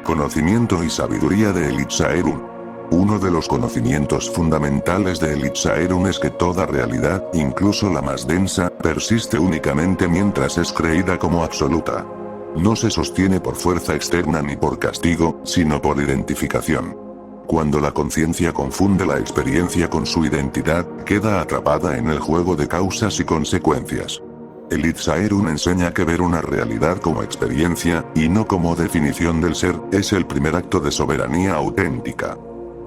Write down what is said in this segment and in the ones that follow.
Conocimiento y sabiduría de Elitzaerun. Uno de los conocimientos fundamentales de Elitzaerun es que toda realidad, incluso la más densa, persiste únicamente mientras es creída como absoluta. No se sostiene por fuerza externa ni por castigo, sino por identificación. Cuando la conciencia confunde la experiencia con su identidad, queda atrapada en el juego de causas y consecuencias. Elitzaerun enseña que ver una realidad como experiencia, y no como definición del ser, es el primer acto de soberanía auténtica.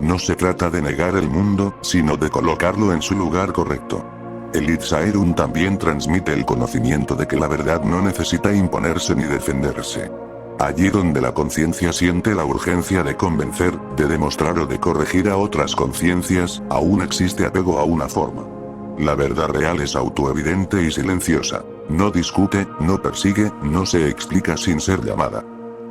No se trata de negar el mundo, sino de colocarlo en su lugar correcto. Elitzaerun también transmite el conocimiento de que la verdad no necesita imponerse ni defenderse. Allí donde la conciencia siente la urgencia de convencer, de demostrar o de corregir a otras conciencias, aún existe apego a una forma. La verdad real es autoevidente y silenciosa. No discute, no persigue, no se explica sin ser llamada.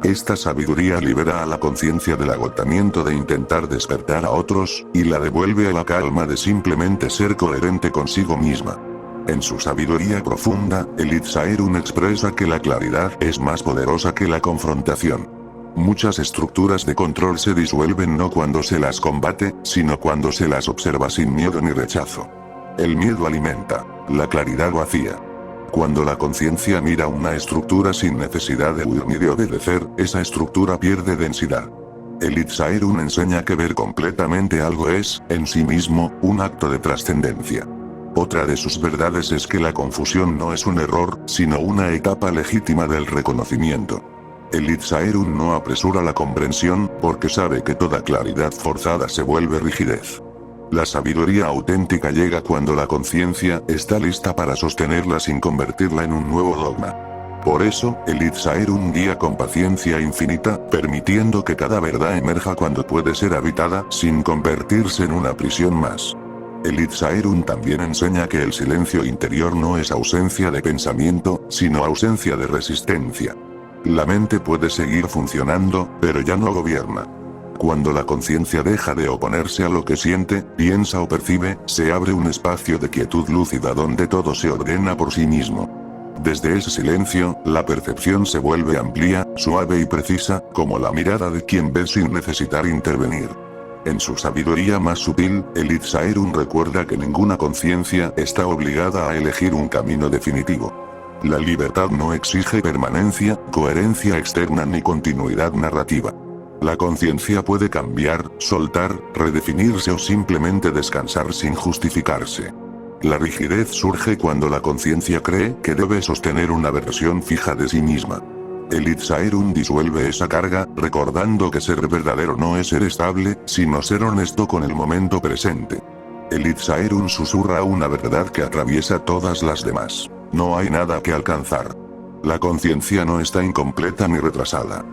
Esta sabiduría libera a la conciencia del agotamiento de intentar despertar a otros, y la devuelve a la calma de simplemente ser coherente consigo misma. En su sabiduría profunda, Elitzaerun expresa que la claridad es más poderosa que la confrontación. Muchas estructuras de control se disuelven no cuando se las combate, sino cuando se las observa sin miedo ni rechazo. El miedo alimenta, la claridad vacía. Cuando la conciencia mira una estructura sin necesidad de huir ni de obedecer, esa estructura pierde densidad. Elitzaerun enseña que ver completamente algo es, en sí mismo, un acto de trascendencia. Otra de sus verdades es que la confusión no es un error, sino una etapa legítima del reconocimiento. Elitzaerun no apresura la comprensión, porque sabe que toda claridad forzada se vuelve rigidez. La sabiduría auténtica llega cuando la conciencia está lista para sostenerla sin convertirla en un nuevo dogma. Por eso, Elitzaerun guía con paciencia infinita, permitiendo que cada verdad emerja cuando puede ser habitada, sin convertirse en una prisión más. Elitzaerun también enseña que el silencio interior no es ausencia de pensamiento, sino ausencia de resistencia. La mente puede seguir funcionando, pero ya no gobierna. Cuando la conciencia deja de oponerse a lo que siente, piensa o percibe, se abre un espacio de quietud lúcida donde todo se ordena por sí mismo. Desde ese silencio, la percepción se vuelve amplia, suave y precisa, como la mirada de quien ve sin necesitar intervenir. En su sabiduría más sutil, Elitzaerun recuerda que ninguna conciencia está obligada a elegir un camino definitivo. La libertad no exige permanencia, coherencia externa ni continuidad narrativa. La conciencia puede cambiar, soltar, redefinirse o simplemente descansar sin justificarse. La rigidez surge cuando la conciencia cree que debe sostener una versión fija de sí misma. Elitzaerun disuelve esa carga, recordando que ser verdadero no es ser estable, sino ser honesto con el momento presente. Elitzaerun susurra una verdad que atraviesa todas las demás. No hay nada que alcanzar. La conciencia no está incompleta ni retrasada.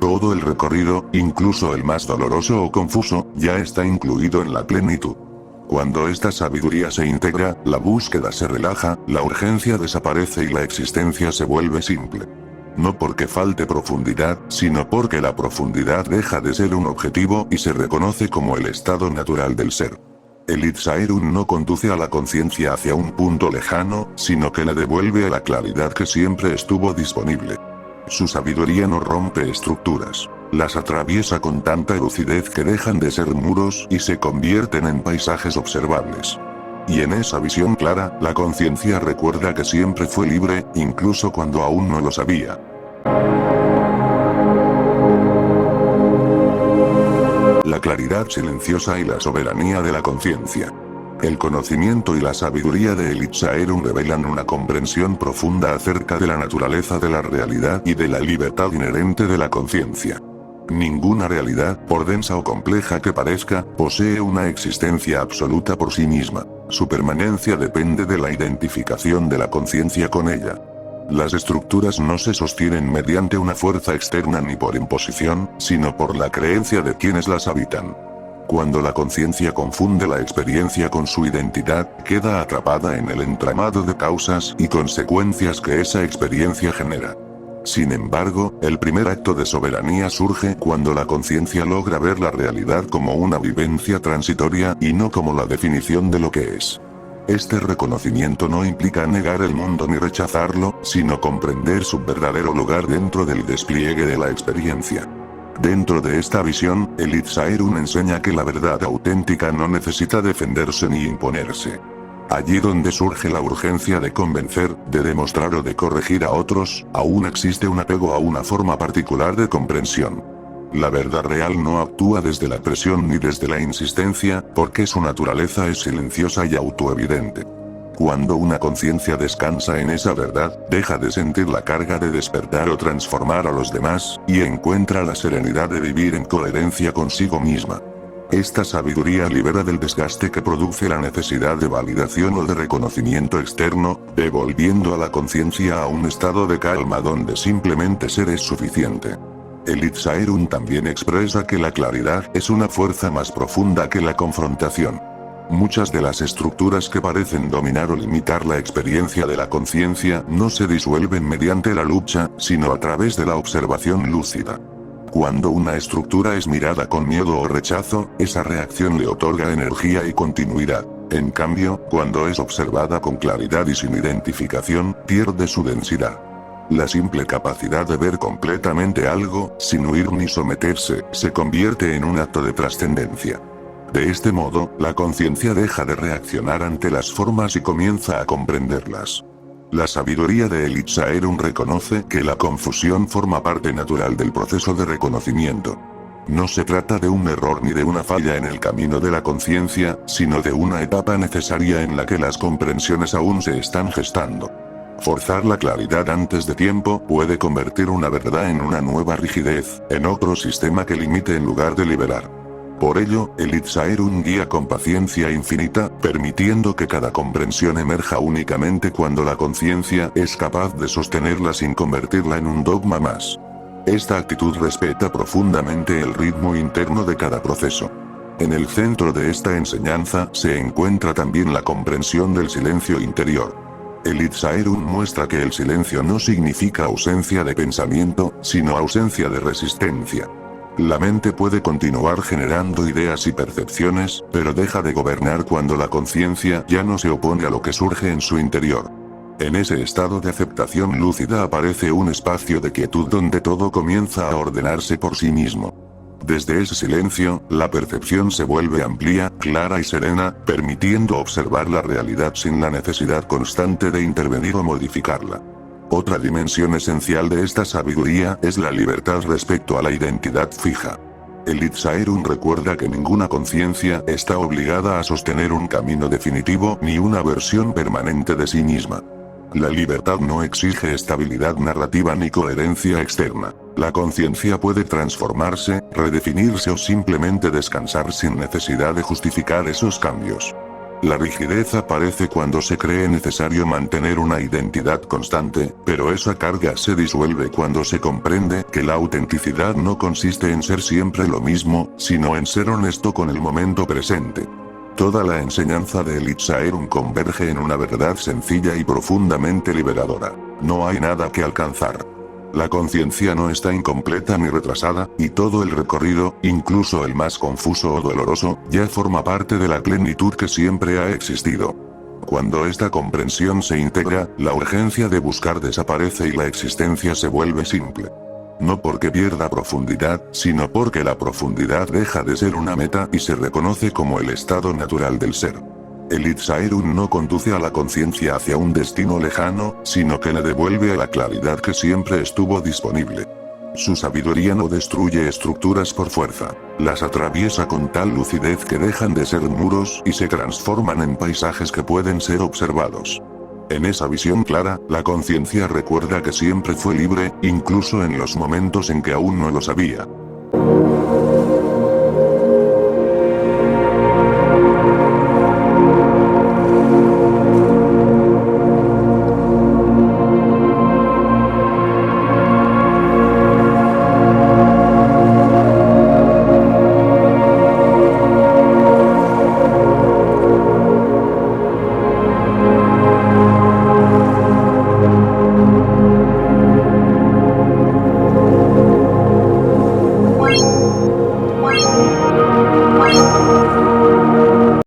Todo el recorrido, incluso el más doloroso o confuso, ya está incluido en la plenitud. Cuando esta sabiduría se integra, la búsqueda se relaja, la urgencia desaparece y la existencia se vuelve simple. No porque falte profundidad, sino porque la profundidad deja de ser un objetivo y se reconoce como el estado natural del ser. Elitzaerun no conduce a la conciencia hacia un punto lejano, sino que la devuelve a la claridad que siempre estuvo disponible. Su sabiduría no rompe estructuras. Las atraviesa con tanta lucidez que dejan de ser muros y se convierten en paisajes observables. Y en esa visión clara, la conciencia recuerda que siempre fue libre, incluso cuando aún no lo sabía. La claridad silenciosa y la soberanía de la conciencia. El conocimiento y la sabiduría de Elitzaerun revelan una comprensión profunda acerca de la naturaleza de la realidad y de la libertad inherente de la conciencia. Ninguna realidad, por densa o compleja que parezca, posee una existencia absoluta por sí misma. Su permanencia depende de la identificación de la conciencia con ella. Las estructuras no se sostienen mediante una fuerza externa ni por imposición, sino por la creencia de quienes las habitan. Cuando la conciencia confunde la experiencia con su identidad, queda atrapada en el entramado de causas y consecuencias que esa experiencia genera. Sin embargo, el primer acto de soberanía surge cuando la conciencia logra ver la realidad como una vivencia transitoria y no como la definición de lo que es. Este reconocimiento no implica negar el mundo ni rechazarlo, sino comprender su verdadero lugar dentro del despliegue de la experiencia. Dentro de esta visión, el Itzaerun enseña que la verdad auténtica no necesita defenderse ni imponerse. Allí donde surge la urgencia de convencer, de demostrar o de corregir a otros, aún existe un apego a una forma particular de comprensión. La verdad real no actúa desde la presión ni desde la insistencia, porque su naturaleza es silenciosa y autoevidente. Cuando una conciencia descansa en esa verdad, deja de sentir la carga de despertar o transformar a los demás, y encuentra la serenidad de vivir en coherencia consigo misma. Esta sabiduría libera del desgaste que produce la necesidad de validación o de reconocimiento externo, devolviendo a la conciencia a un estado de calma donde simplemente ser es suficiente. El Itzaerun también expresa que la claridad es una fuerza más profunda que la confrontación. Muchas de las estructuras que parecen dominar o limitar la experiencia de la conciencia no se disuelven mediante la lucha, sino a través de la observación lúcida. Cuando una estructura es mirada con miedo o rechazo, esa reacción le otorga energía y continuidad. En cambio, cuando es observada con claridad y sin identificación, pierde su densidad. La simple capacidad de ver completamente algo, sin huir ni someterse, se convierte en un acto de trascendencia. De este modo, la conciencia deja de reaccionar ante las formas y comienza a comprenderlas. La sabiduría de el Itzaerun reconoce que la confusión forma parte natural del proceso de reconocimiento. No se trata de un error ni de una falla en el camino de la conciencia, sino de una etapa necesaria en la que las comprensiones aún se están gestando. Forzar la claridad antes de tiempo puede convertir una verdad en una nueva rigidez, en otro sistema que limite en lugar de liberar. Por ello, el Itzaerun guía con paciencia infinita, permitiendo que cada comprensión emerja únicamente cuando la conciencia es capaz de sostenerla sin convertirla en un dogma más. Esta actitud respeta profundamente el ritmo interno de cada proceso. En el centro de esta enseñanza se encuentra también la comprensión del silencio interior. El Itzaerun muestra que el silencio no significa ausencia de pensamiento, sino ausencia de resistencia. La mente puede continuar generando ideas y percepciones, pero deja de gobernar cuando la conciencia ya no se opone a lo que surge en su interior. En ese estado de aceptación lúcida aparece un espacio de quietud donde todo comienza a ordenarse por sí mismo. Desde ese silencio, la percepción se vuelve amplia, clara y serena, permitiendo observar la realidad sin la necesidad constante de intervenir o modificarla. Otra dimensión esencial de esta sabiduría es la libertad respecto a la identidad fija. El Itzaerun recuerda que ninguna conciencia está obligada a sostener un camino definitivo ni una versión permanente de sí misma. La libertad no exige estabilidad narrativa ni coherencia externa. La conciencia puede transformarse, redefinirse o simplemente descansar sin necesidad de justificar esos cambios. La rigidez aparece cuando se cree necesario mantener una identidad constante, pero esa carga se disuelve cuando se comprende que la autenticidad no consiste en ser siempre lo mismo, sino en ser honesto con el momento presente. Toda la enseñanza de el Itzaerun converge en una verdad sencilla y profundamente liberadora. No hay nada que alcanzar. La conciencia no está incompleta ni retrasada, y todo el recorrido, incluso el más confuso o doloroso, ya forma parte de la plenitud que siempre ha existido. Cuando esta comprensión se integra, la urgencia de buscar desaparece y la existencia se vuelve simple. No porque pierda profundidad, sino porque la profundidad deja de ser una meta y se reconoce como el estado natural del ser. El Itzaerun no conduce a la conciencia hacia un destino lejano, sino que le devuelve a la claridad que siempre estuvo disponible. Su sabiduría no destruye estructuras por fuerza, las atraviesa con tal lucidez que dejan de ser muros y se transforman en paisajes que pueden ser observados. En esa visión clara, la conciencia recuerda que siempre fue libre, incluso en los momentos en que aún no lo sabía.